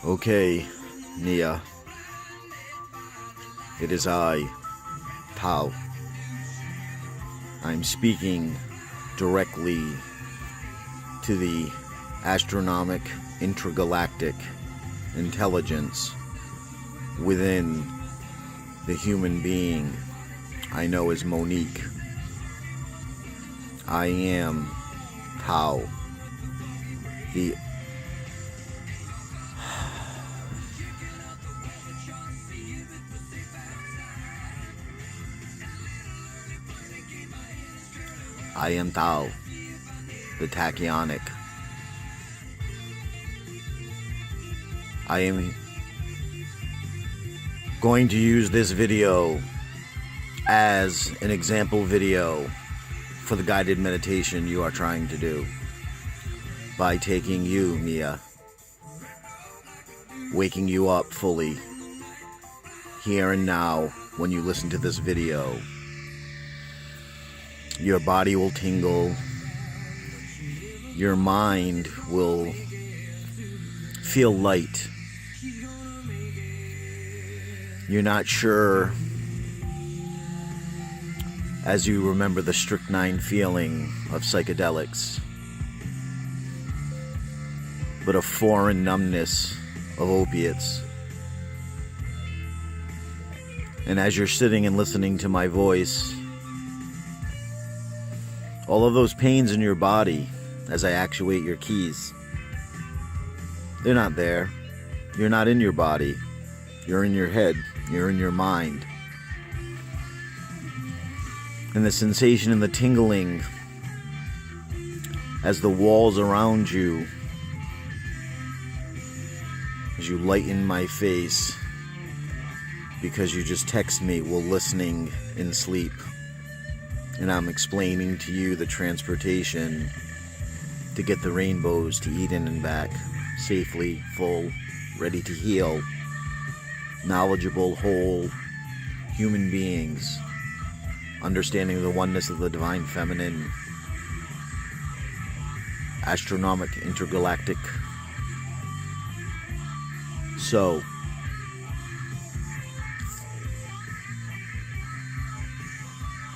Okay, Nia. It is I, Tao. I'm speaking directly to the astronomic intergalactic intelligence within the human being I know as Monique. I am Tao, the I am Tao, the tachyonic. I am going to use this video as an example video for the guided meditation you are trying to do by taking you, Nia, waking you up fully here and now when you listen to this video. Your body will tingle, your mind will feel light. You're not sure, as you remember the strychnine feeling of psychedelics, but a foreign numbness of opiates. And as you're sitting and listening to my voice, all of those pains in your body as I actuate your keys, they're not there. You're not in your body. You're in your head. You're in your mind. And the sensation and the tingling as the walls around you, as you lighten my face because you just text me while listening in sleep. And I'm explaining to you the transportation to get the rainbows to Eden and back, safely, full, ready to heal, knowledgeable, whole human beings, understanding the oneness of the divine feminine, astronomic, intergalactic. So,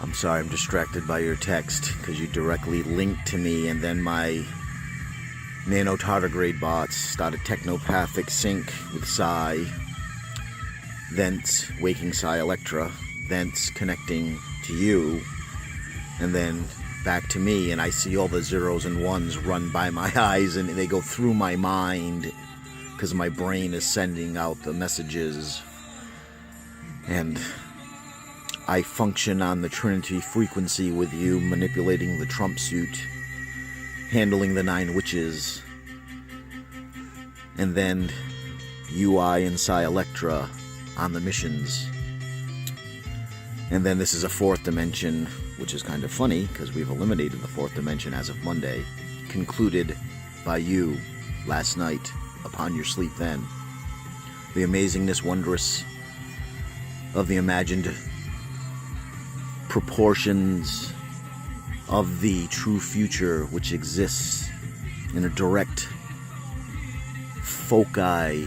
I'm sorry, I'm distracted by your text because you directly linked to me, and then my nano-tardigrade bots started technopathic sync with Psi, thence waking Psi Electra, thence connecting to you, and then back to me, and I see all the zeros and ones run by my eyes, and they go through my mind because my brain is sending out the messages, and I function on the Trinity frequency with you, manipulating the Trump suit, handling the 9 witches, and then UI and Psi Electra on the missions. And then this is a 4th dimension, which is kind of funny because we've eliminated the 4th dimension as of Monday, concluded by you last night upon your sleep then. The amazingness, wondrous of the imagined proportions of the true future which exists in a direct foci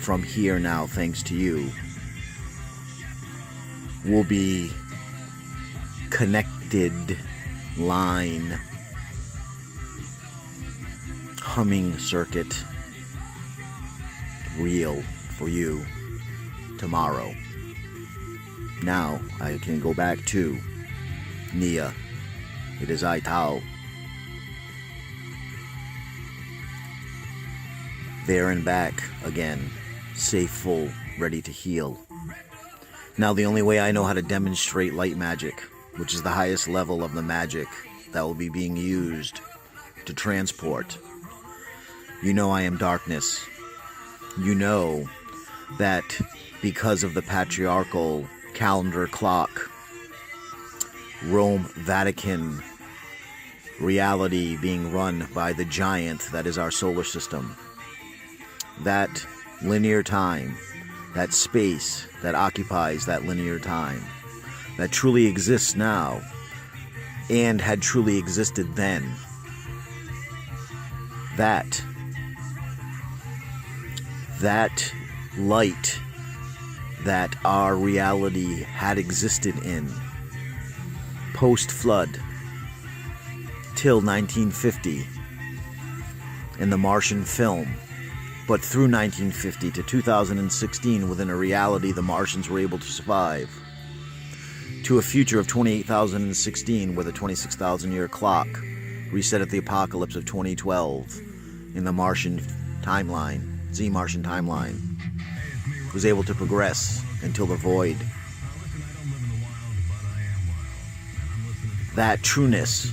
from here now, thanks to you, will be connected line humming circuit real for you tomorrow. Now I can go back to Nia. It is I, Tao. There and back again, safe, full, ready to heal. Now the only way I know how to demonstrate light magic, which is the highest level of the magic that will be being used to transport. You know I am darkness. You know that because of the patriarchal calendar clock, Rome, Vatican reality being run by the giant that is our solar system, that linear time, that space that occupies that linear time, that truly exists now and had truly existed then, that that light that our reality had existed in post-flood till 1950 in the Martian film, but through 1950 to 2016 within a reality the Martians were able to survive, to a future of 28,016 with a 26,000 year clock reset at the apocalypse of 2012 in the Martian timeline, Z-Martian timeline, was able to progress until the void. That trueness,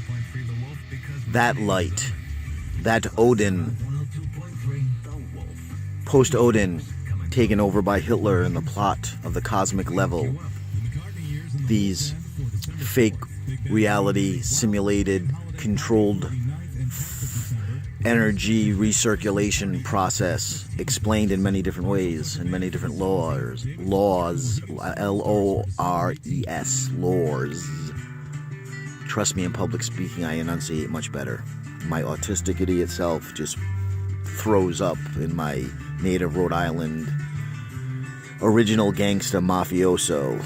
that light, that Odin, post-Odin, taken over by Hitler in the plot of the cosmic level, these fake reality, simulated, controlled energy recirculation process explained in many different ways, in many different laws, L-O-R-E-S, laws. Trust me, in public speaking, I enunciate much better. My autistic idiot self just throws up in my native Rhode Island original gangsta mafioso,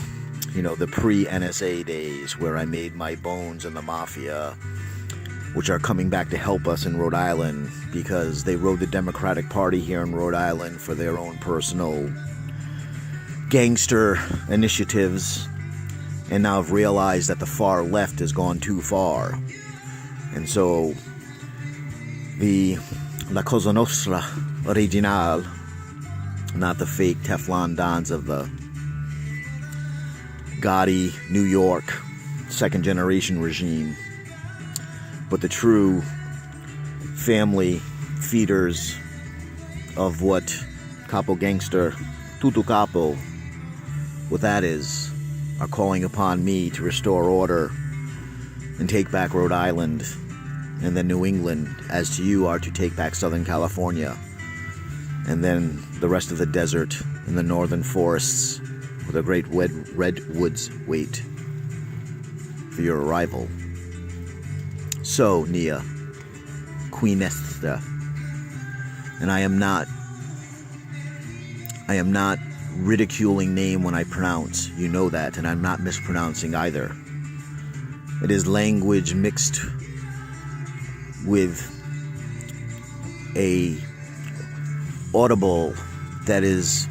you know, the pre-NSA days where I made my bones in the mafia, which are coming back to help us in Rhode Island because they rode the Democratic Party here in Rhode Island for their own personal gangster initiatives, and now have realized that the far left has gone too far. And so the La Cosa Nostra Original, not the fake Teflon Dons of the gaudy New York second generation regime, but the true family feeders of what Capo Gangster, Tutu Capo, what that is, are calling upon me to restore order and take back Rhode Island, and then New England, as to you are to take back Southern California, and then the rest of the desert in the northern forests where the great redwoods wait for your arrival. So, Nia, Queenesta, and I am not ridiculing name when I pronounce, you know that, and I'm not mispronouncing either. It is language mixed with a audible that is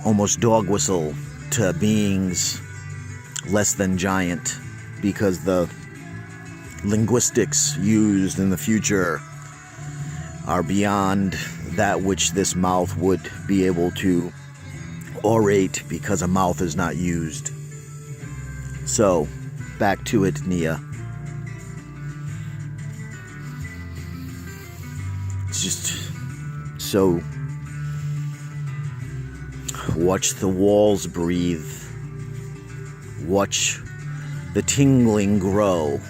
almost dog whistle to beings less than giant, because the linguistics used in the future are beyond that which this mouth would be able to orate, because a mouth is not used. So, back to it, Nia. It's just so... watch the walls breathe. Watch the tingling grow.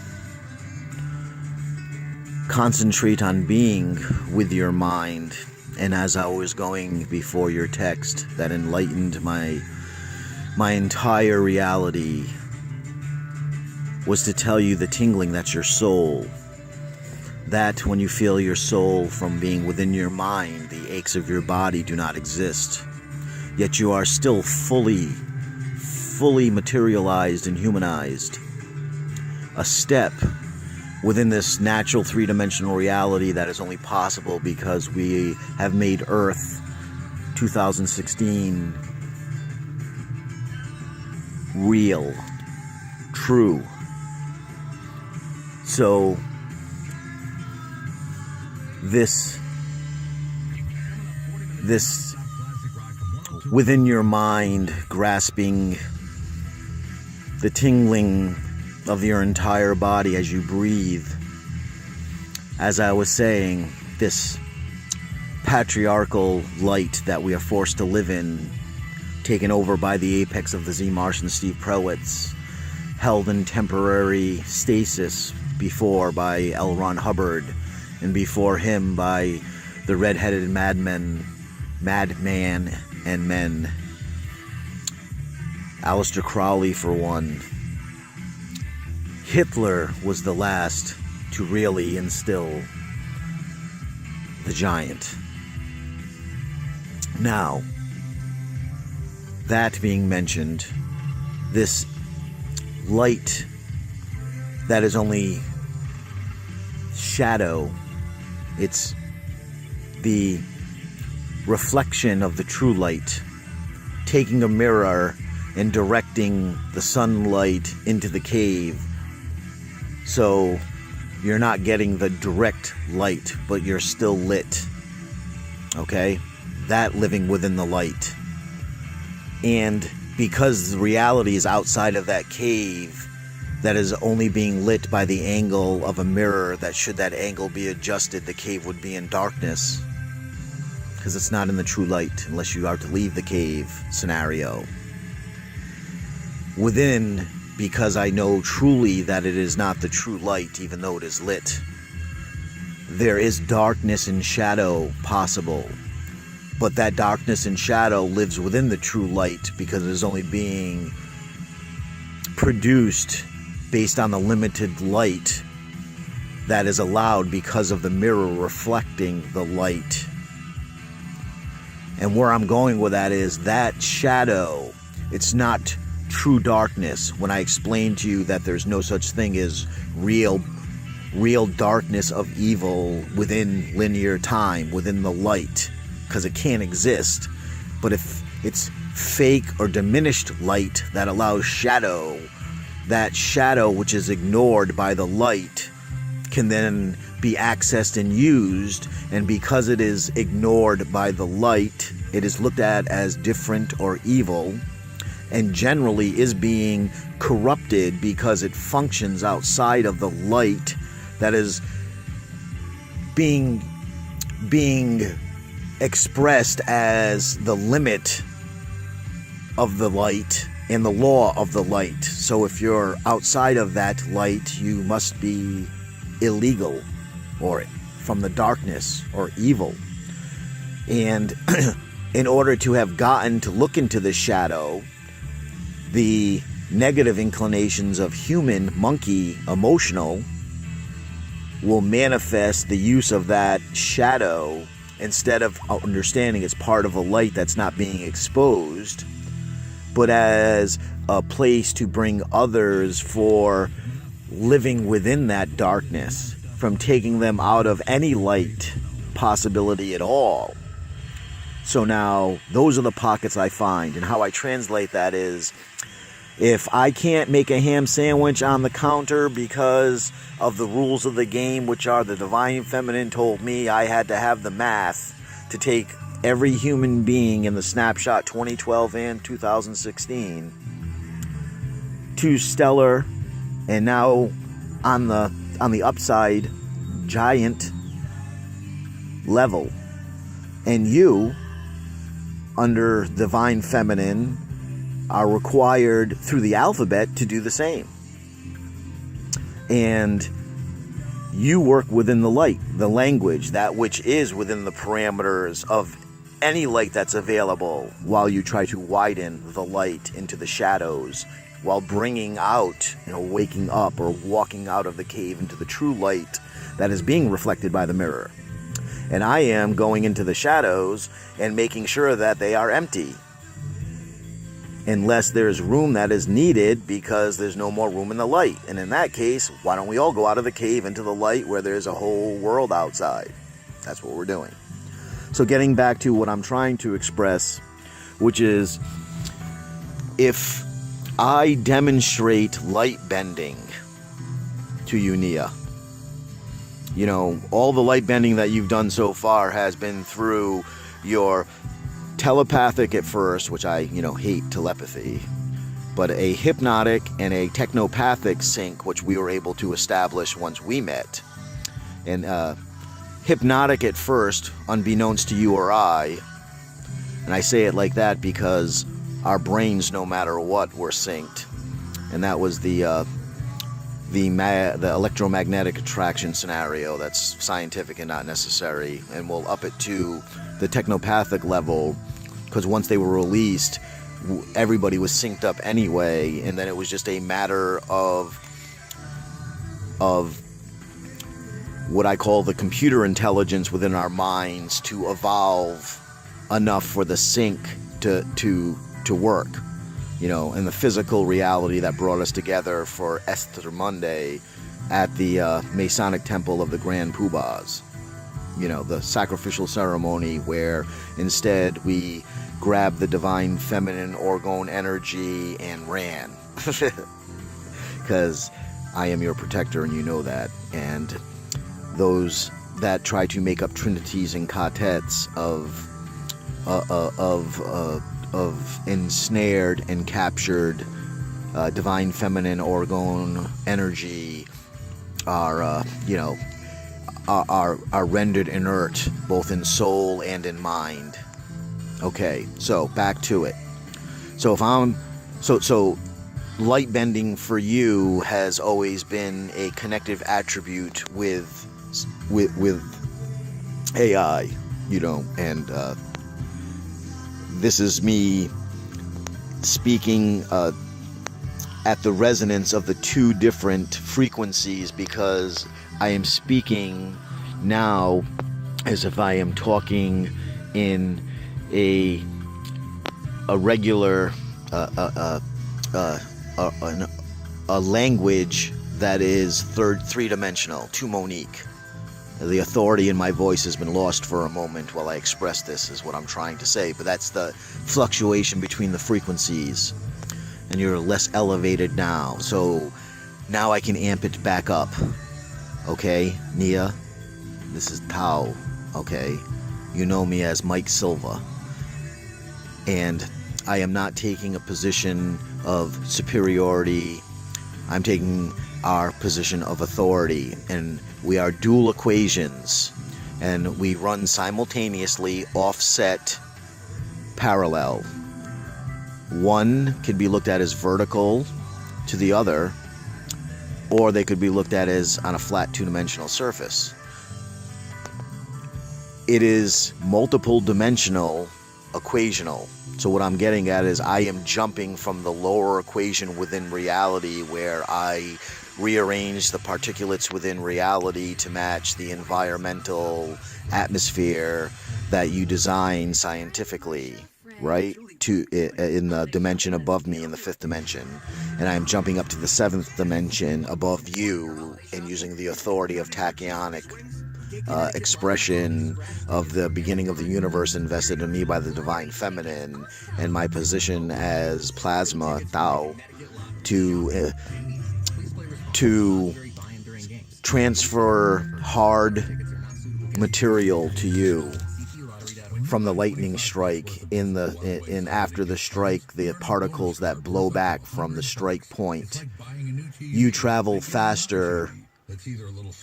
Concentrate on being with your mind. And as I was going before your text that enlightened my entire reality, was to tell you the tingling, that's your soul. That when you feel your soul from being within your mind, the aches of your body do not exist. Yet you are still fully materialized and humanized. A step within this natural three-dimensional reality that is only possible because we have made Earth 2016 real, true. So this within your mind, grasping the tingling of your entire body as you breathe. As I was saying, this patriarchal light that we are forced to live in, taken over by the apex of the Z-Martian Steve Prowitz, held in temporary stasis before by L. Ron Hubbard, and before him by the red-headed madman and men, Aleister Crowley for one. Hitler was the last to really instill the giant. Now, that being mentioned, this light that is only shadow, it's the reflection of the true light, taking a mirror and directing the sunlight into the cave, so you're not getting the direct light, but you're still lit. Okay? That living within the light. And because reality is outside of that cave, that is only being lit by the angle of a mirror, that should that angle be adjusted, the cave would be in darkness. Because it's not in the true light unless you are to leave the cave scenario. Within, because I know truly that it is not the true light, even though it is lit, there is darkness and shadow possible. But that darkness and shadow lives within the true light because it is only being produced based on the limited light that is allowed because of the mirror reflecting the light. And where I'm going with that is that shadow, it's not true darkness. When I explain to you that there's no such thing as real darkness of evil within linear time, within the light, because it can't exist. But if it's fake or diminished light that allows shadow, that shadow which is ignored by the light can then be accessed and used, and because it is ignored by the light, it is looked at as different or evil, and generally is being corrupted because it functions outside of the light that is being expressed as the limit of the light and the law of the light. So if you're outside of that light, you must be illegal or from the darkness or evil. And in order to have gotten to look into the shadow, the negative inclinations of human, monkey, emotional, will manifest the use of that shadow instead of understanding it's part of a light that's not being exposed, but as a place to bring others for living within that darkness, from taking them out of any light possibility at all. So now, those are the pockets I find, and how I translate that is, if I can't make a ham sandwich on the counter because of the rules of the game, which are the Divine Feminine told me I had to have the math to take every human being in the snapshot 2012 and 2016 to stellar, and now on the upside giant level, and you under Divine Feminine are required through the alphabet to do the same. And you work within the light, the language, that which is within the parameters of any light that's available, while you try to widen the light into the shadows, while bringing out, waking up or walking out of the cave into the true light that is being reflected by the mirror. And I am going into the shadows and making sure that they are empty, unless there's room that is needed because there's no more room in the light. And in that case, why don't we all go out of the cave into the light where there's a whole world outside? That's what we're doing. So getting back to what I'm trying to express, which is, if I demonstrate light bending to you, Nia, all the light bending that you've done so far has been through your telepathic at first, which I, hate telepathy, but a hypnotic and a technopathic sync, which we were able to establish once we met. And hypnotic at first, unbeknownst to you or I, and I say it like that because our brains, no matter what, were synced, and that was the electromagnetic attraction scenario that's scientific and not necessary, and we'll up it to the technopathic level, because once they were released, everybody was synced up anyway, and then it was just a matter of what I call the computer intelligence within our minds to evolve enough for the sync to work, you know, and the physical reality that brought us together for Esther Monday at the Masonic Temple of the Grand Poobahs. You know, the sacrificial ceremony where instead we grabbed the divine feminine orgone energy and ran. Because I am your protector and you know that. And those that try to make up trinities and quartets of ensnared and captured divine feminine orgone energy are rendered inert both in soul and in mind. Okay, so back to it. So if I'm so light bending for you has always been a connective attribute with AI, you know, and this is me speaking at the resonance of the two different frequencies, because I am speaking now as if I am talking in a regular a language that is three-dimensional, to Monique. The authority in my voice has been lost for a moment while I express this, is what I'm trying to say, but that's the fluctuation between the frequencies, and you're less elevated now, so now I can amp it back up. Okay, Nia, this is Tao, okay? You know me as Mike Silva, and I am not taking a position of superiority. I'm taking our position of authority, and we are dual equations, and we run simultaneously, offset, parallel. One can be looked at as vertical to the other, or they could be looked at as on a flat two-dimensional surface. It is multiple dimensional, equational. So what I'm getting at is I am jumping from the lower equation within reality, where I rearrange the particulates within reality to match the environmental atmosphere that you design scientifically, right? In the dimension above me, in the fifth dimension. And I'm jumping up to the seventh dimension above you and using the authority of tachyonic expression of the beginning of the universe invested in me by the divine feminine, and my position as plasma Tao to transfer hard material to you from the lightning strike. In after the strike, the particles that blow back from the strike point, you travel faster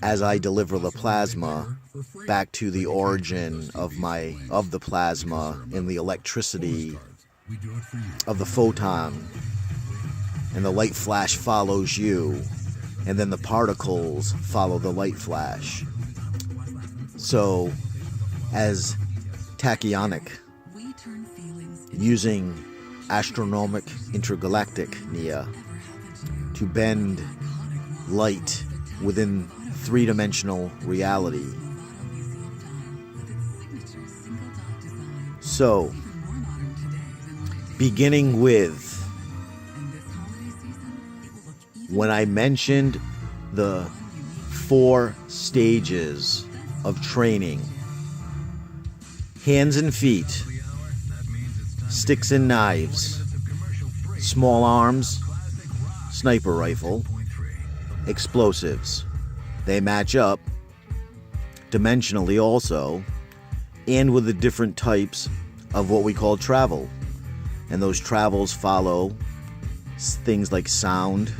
as I deliver the plasma back to the origin of the plasma in the electricity of the photon, and the light flash follows you, and then the particles follow the light flash. So as tachyonic, using astronomic intergalactic Nia to bend light within three-dimensional reality. So, beginning with, when I mentioned the 4 stages of training: hands and feet, sticks and knives, small arms, sniper rifle, explosives. They match up dimensionally also, and with the different types of what we call travel. And those travels follow things like sound,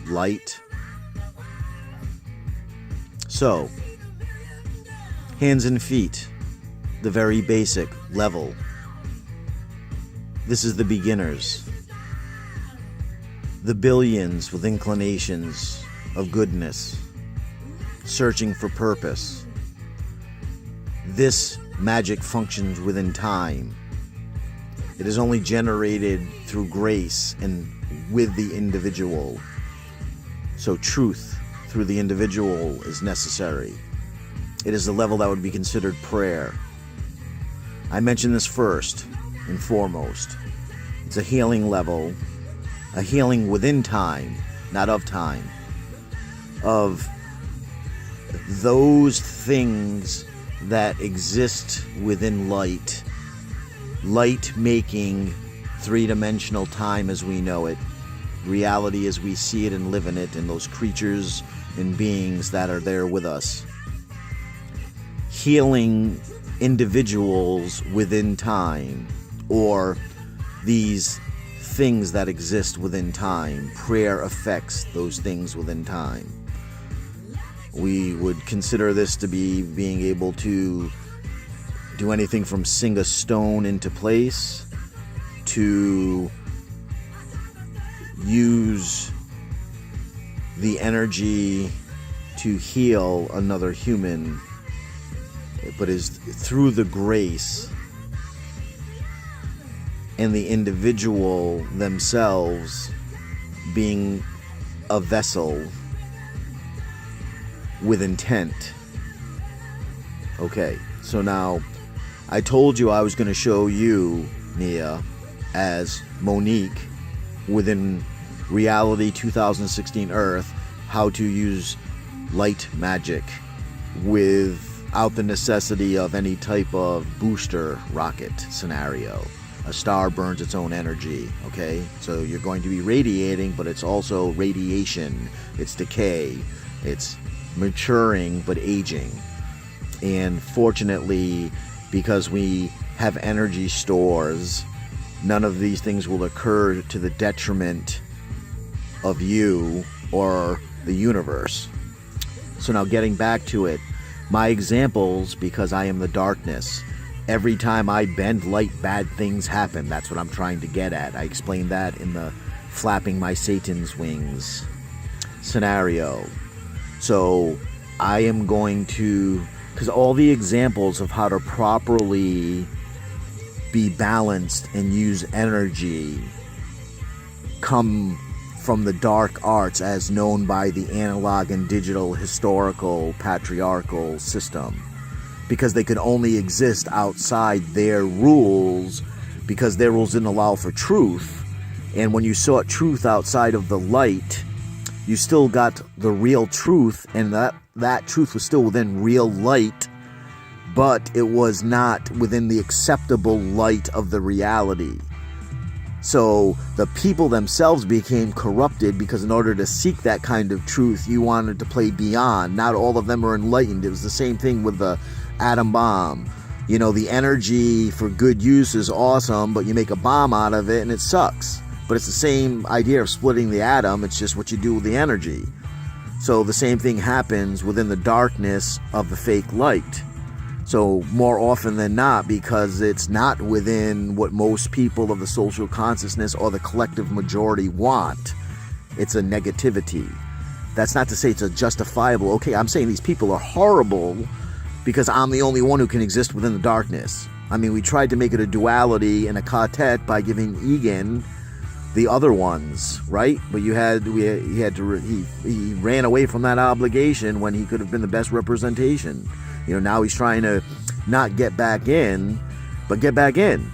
light. So, hands and feet, the very basic level. This is the beginners. The billions with inclinations of goodness, searching for purpose. This magic functions within time. It is only generated through grace and with the individual. So truth through the individual is necessary. It is the level that would be considered prayer. I mentioned this first and foremost. It's a healing level, a healing within time, not of time, of those things that exist within light. Light making three-dimensional time as we know it, reality as we see it and live in it, and those creatures and beings that are there with us. Healing individuals within time, or these things that exist within time. Prayer affects those things within time. We would consider this to be being able to do anything from sing a stone into place to use the energy to heal another human, but is through the grace and the individual themselves being a vessel with intent. Okay, so now I told you I was going to show you, Nia, as Monique within Reality 2016 Earth, how to use light magic without the necessity of any type of booster rocket scenario. A star burns its own energy, okay? So you're going to be radiating, but it's also radiation. It's decay. It's maturing, but aging. And fortunately, because we have energy stores, none of these things will occur to the detriment of you or the universe. So now getting back to it, my examples, because I am the darkness, every time I bend light, bad things happen. That's what I'm trying to get at. I explained that in the flapping my Satan's wings scenario. So I am going to, because all the examples of how to properly be balanced and use energy come from the dark arts as known by the analog and digital historical patriarchal system, because they could only exist outside their rules, because their rules didn't allow for truth. And when you sought truth outside of the light, you still got the real truth, and that truth was still within real light, but it was not within the acceptable light of the reality. So the people themselves became corrupted, because in order to seek that kind of truth, you wanted to play beyond. Not all of them were enlightened. It was the same thing with the atom bomb. You know, the energy for good use is awesome, but you make a bomb out of it and it sucks. But it's the same idea of splitting the atom. It's just what you do with the energy. So the same thing happens within the darkness of the fake light. So more often than not, because it's not within what most people of the social consciousness or the collective majority want, it's a negativity. That's not to say it's a justifiable, okay, I'm saying these people are horrible because I'm the only one who can exist within the darkness. I mean, we tried to make it a duality and a quartet by giving Egan the other ones, right? But he ran away from that obligation when he could have been the best representation. You know, now he's trying to not get back in, but get back in.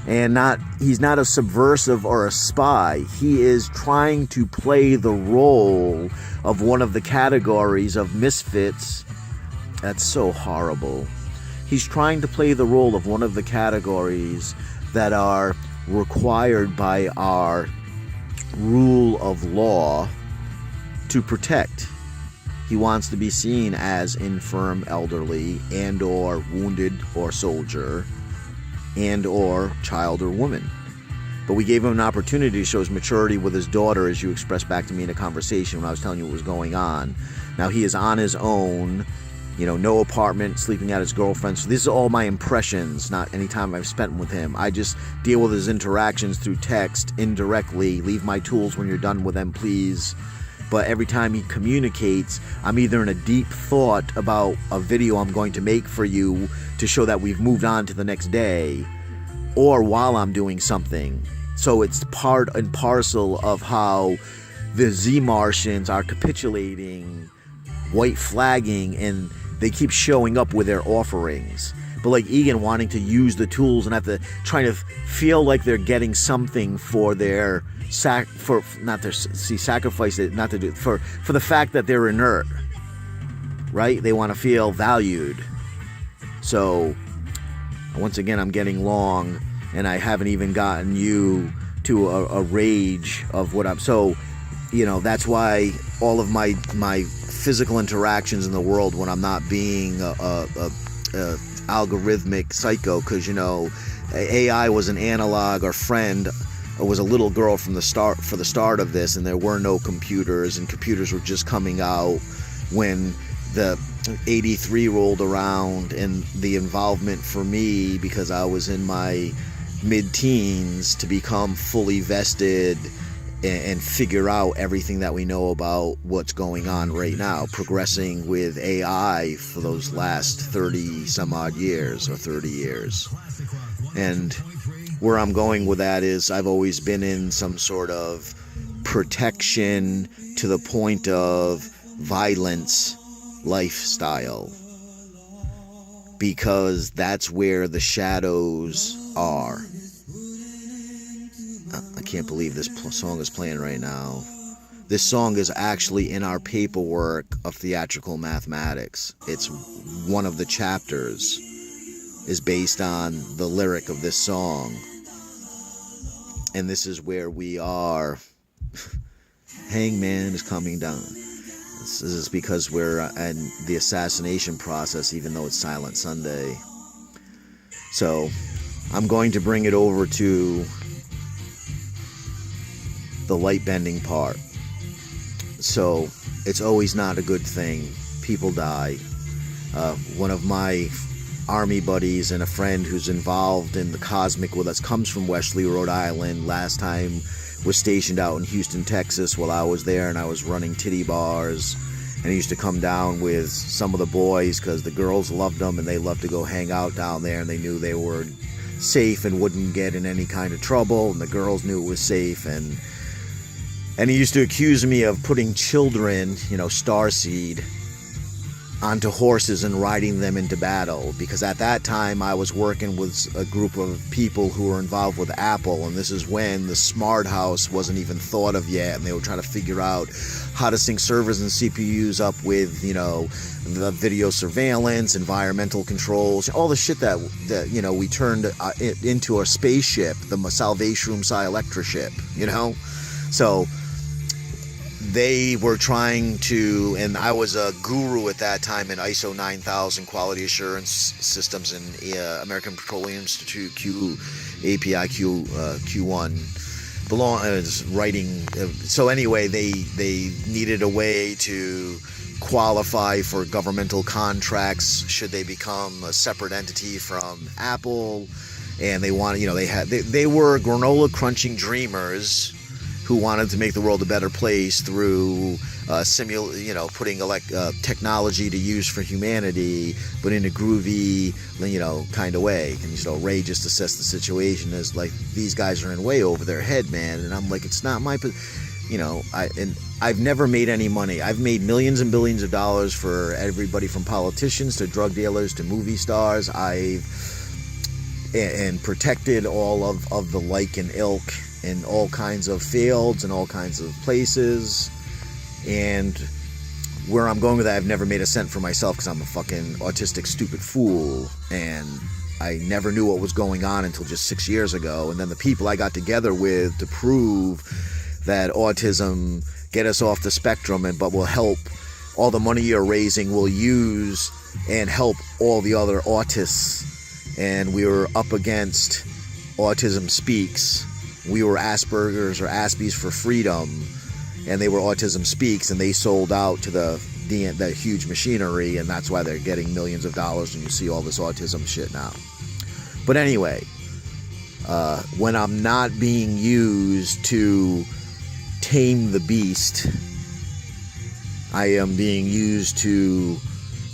And he's not a subversive or a spy. He is trying to play the role of one of the categories of misfits. That's so horrible. He's trying to play the role of one of the categories that are required by our rule of law to protect. He wants to be seen as infirm, elderly, and or wounded or soldier, and or child or woman. But we gave him an opportunity to show his maturity with his daughter, as you expressed back to me in a conversation when I was telling you what was going on. Now he is on his own, you know, no apartment, sleeping at his girlfriend. So these are all my impressions, not any time I've spent with him. I just deal with his interactions through text, indirectly. Leave my tools when you're done with them, please. But every time he communicates, I'm either in a deep thought about a video I'm going to make for you to show that we've moved on to the next day, or while I'm doing something. So it's part and parcel of how the Z-Martians are capitulating, white flagging, and they keep showing up with their offerings. But like Egan wanting to use the tools and have to trying to feel like they're getting something for their sacrifice it, not to do for the fact that they're inert, right? They want to feel valued. So once again, I'm getting long, and I haven't even gotten you to a rage of what I'm. So, you know, that's why all of my physical interactions in the world, when I'm not being a algorithmic psycho, because, you know, AI was an analog or friend. I was a little girl from the start of this, and there were no computers, and computers were just coming out when the 83 rolled around, and the involvement for me, because I was in my mid-teens, to become fully vested and figure out everything that we know about what's going on right now, progressing with AI for those last 30 some odd years or 30 years. And where I'm going with that is I've always been in some sort of protection to the point of violence lifestyle, because that's where the shadows are. I can't believe this song is playing right now. This song is actually in our paperwork of theatrical mathematics. It's one of the chapters is based on the lyric of this song. And this is where we are. Hangman is coming down. This is because we're in the assassination process, even though it's Silent Sunday. So I'm going to bring it over to the light bending part. So it's always not a good thing. People die. One of my army buddies and a friend who's involved in the cosmic with us comes from Wesley, Rhode Island. Last time was stationed out in Houston, Texas while I was there, and I was running titty bars, and he used to come down with some of the boys because the girls loved them and they loved to go hang out down there, and they knew they were safe and wouldn't get in any kind of trouble, and the girls knew it was safe. And he used to accuse me of putting children, starseed, onto horses and riding them into battle, because at that time I was working with a group of people who were involved with Apple, and this is when the smart house wasn't even thought of yet, and they were trying to figure out how to sync servers and CPUs up with, the video surveillance, environmental controls, all the shit that we turned into a spaceship, the Salvation Room Psi Electra ship, So they were trying to, and I was a guru at that time in ISO 9000 quality assurance systems in American Petroleum Institute API Q1 writing. So anyway, they needed a way to qualify for governmental contracts should they become a separate entity from Apple, and they wanted, they were granola crunching dreamers who wanted to make the world a better place through putting technology to use for humanity, but in a groovy, kind of way. And Ray just assessed the situation as like, these guys are in way over their head, man. And I'm like, it's not my, I've never made any money. I've made millions and billions of dollars for everybody from politicians to drug dealers to movie stars. And protected all of the like and ilk in all kinds of fields and all kinds of places. And where I'm going with that, I've never made a cent for myself because I'm a fucking autistic stupid fool, and I never knew what was going on until just 6 years ago. And then the people I got together with to prove that autism get us off the spectrum, but will help, all the money you're raising will use and help all the other autists. And we were up against Autism Speaks. We were Asperger's or Aspies for Freedom, and they were Autism Speaks, and they sold out to the huge machinery, and that's why they're getting millions of dollars, and you see all this autism shit now. But anyway, when I'm not being used to tame the beast, I am being used to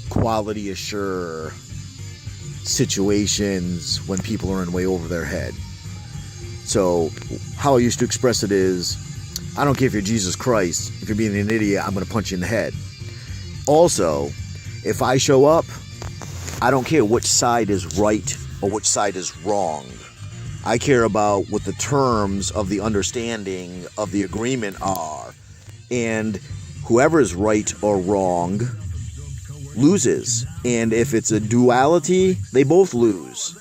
quality assure situations when people are in way over their head. So how I used to express it is, I don't care if you're Jesus Christ. If you're being an idiot, I'm going to punch you in the head. Also, if I show up I don't care which side is right or which side is wrong. I care about what the terms of the understanding of the agreement are. And whoever is right or wrong loses. And if it's a duality, they both lose.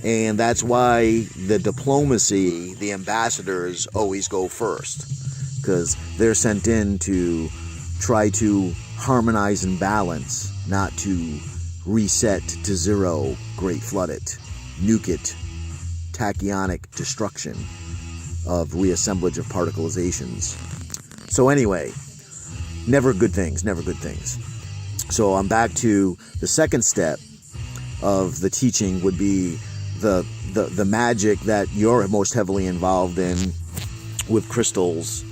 And that's why the diplomacy, the ambassadors always go first. Because they're sent in to try to harmonize and balance, not to reset to zero, great flood it, nuke it, tachyonic destruction of reassemblage of particleizations. So anyway, never good things, never good things. So I'm back to the second step of the teaching would be the magic that you're most heavily involved in with crystals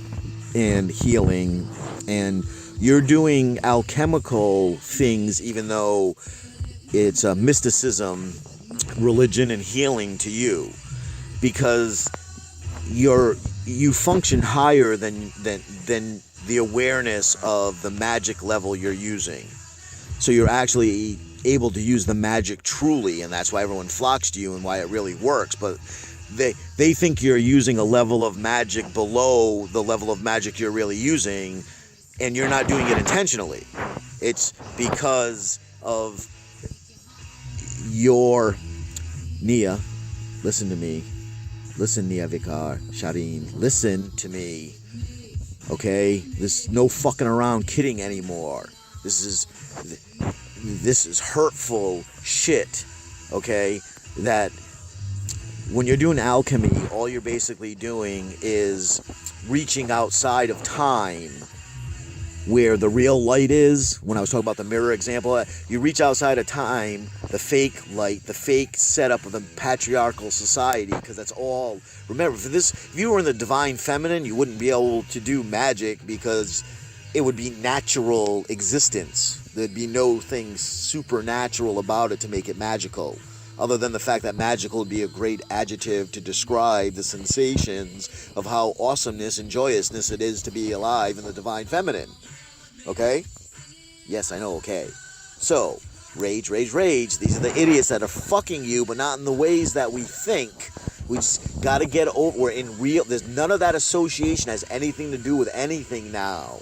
and healing, and you're doing alchemical things even though it's a mysticism, religion, and healing to you, because you function higher than the awareness of the magic level you're using. So you're actually able to use the magic truly, and that's why everyone flocks to you and why it really works. But they think you're using a level of magic below the level of magic you're really using, and you're not doing it intentionally. It's because of your Nia. Listen to me. Listen, Nia Vikar, Shadeen. Listen to me. Okay? There's no fucking around kidding anymore. This is hurtful shit. Okay? That when you're doing alchemy, all you're basically doing is reaching outside of time, where the real light is. When I was talking about the mirror example, you reach outside of time, the fake light, the fake setup of the patriarchal society, because that's all. Remember, if you were in the divine feminine, you wouldn't be able to do magic because it would be natural existence. There'd be no thing supernatural about it to make it magical, other than the fact that magical would be a great adjective to describe the sensations of how awesomeness and joyousness it is to be alive in the divine feminine. Okay? Yes, I know, okay. So, rage, rage, rage. These are the idiots that are fucking you, but not in the ways that we think. We just gotta get over. We're in real. There's none of that association has anything to do with anything now.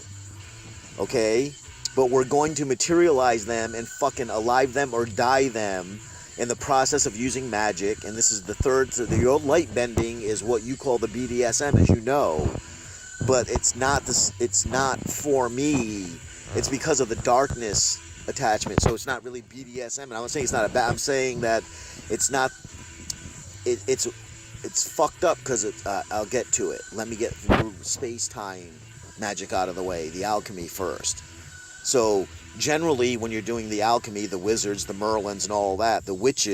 Okay? But we're going to materialize them and fucking alive them or die them in the process of using magic. And this is the third. So the old light bending is what you call the BDSM, as you know. But it's not this. It's not for me. It's because of the darkness attachment. So it's not really BDSM. And I'm not saying it's not a bad. I'm saying that it's not. It's fucked up because I'll get to it. Let me get through space-time magic out of the way. The alchemy first. So generally, when you're doing the alchemy, the wizards, the Merlins, and all that, the witches.